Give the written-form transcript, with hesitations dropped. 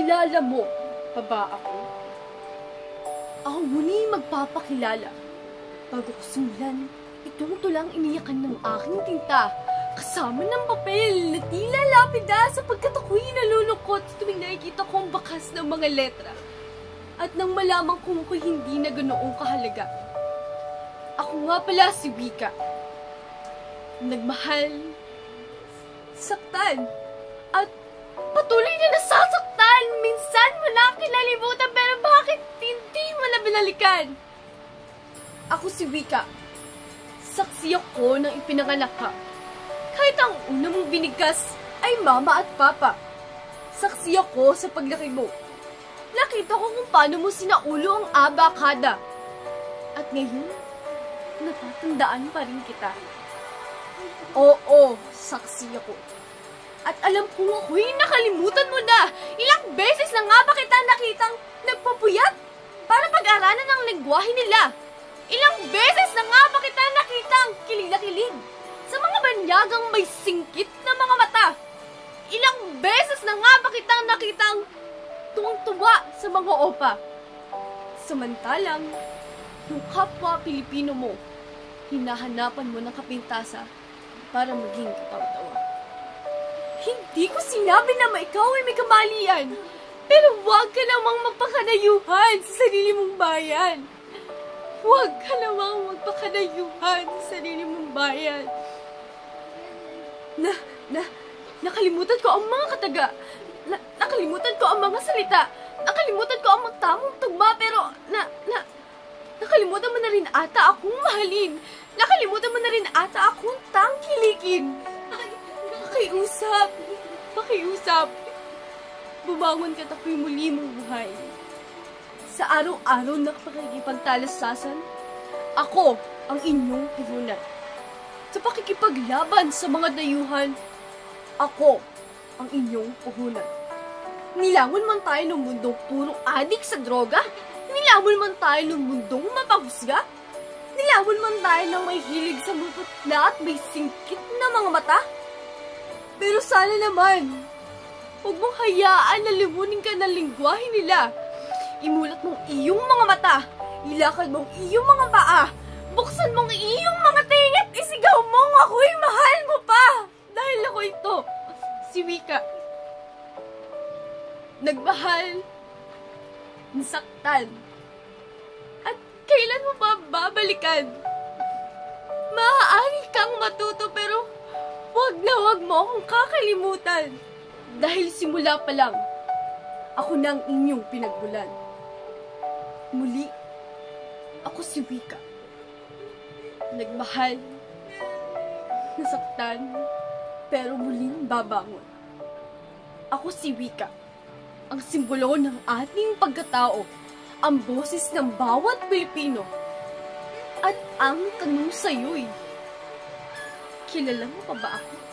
Kilala mo pa ba ako? Ako muli magpapakilala. Bago ko simulan, itong tulang iniyakan ng aking tinta, kasama ng papel na tila lapida sapagkat ako'y nalulungkot tuwing nakikita ko ang bakas ng mga letra. At nang malamang kong ako'y hindi na ganoong kahalaga. Ako nga pala si Wika. Nagmahal, saktan, at patuloy na nasasaktan. Minsan mo na kinalimutan pero bakit hindi mo na binalikan? Ako si Wika. Saksi ako nang ipinanganak ka. Kahit ang una mong binigkas ay mama at papa. Saksi ako sa paglaki mo. Nakita ko kung paano mo sinaulo ang abakada. At ngayon, natatandaan pa rin kita. Oo, saksi ako. At alam kong ako'y nakalimutan mo na. Ilang beses na nga ba kita nakitang nagpapuyat para pag-aralan ang lengguwahe nila? Ilang beses na nga ba kita nakitang kilig na kilig sa mga banyagang may singkit na mga mata? Ilang beses na nga ba kitang nakitang tuwang-tuwa sa mga opa? Samantalang, yung kapwa Pilipino mo, hinahanapan mo ng kapintasa para maging katawa-tawa. Hindi ko sinabi na ikaw ay may kamalian, pero huwag ka namang magpakanayuhan sa sarili mong bayan. Huwag ka namang magpakanayuhan sa sarili mong bayan. Nakalimutan ko ang mga kataga. Nakalimutan ko ang mga salita. Nakalimutan ko ang magtamong tugma, pero nakalimutan mo na rin ata akong mahalin. Nakalimutan mo na rin ata akong tangkilikin. Pakiusap. Bumangon ka't ako'y muli mong buhay. Sa araw-araw na pakikipagtalasasan, ako ang inyong puhunan. Sa pakikipaglaban sa mga dayuhan, ako ang inyong puhunan. Nilamon man tayo ng mundong puro adik sa droga? Nilamon man tayo ng mundong mapahusga? Nilamon man tayo ng may hilig sa maputla at may singkit na mga mata? Pero sana naman, huwag mong hayaan na limunin ka ng lingwahe nila. Imulat mong iyong mga mata, ilakad mong iyong mga paa, buksan mong iyong mga tinga at isigaw mong ako'y mahal mo pa. Dahil ako ito, si Wika. Nagmahal, nasaktan, at kailan mo pa babalikan? Maaari kang matuto pero wag mo akong kakalimutan. Dahil simula pa lang, ako na ang inyong pinagbulan. Muli, ako si Wika. Nagmahal, nasaktan, pero muling babangon. Ako si Wika, ang simbolo ng ating pagkatao, ang boses ng bawat Pilipino. At ang tanong sa'yo'y, kilala mo pa ba ako?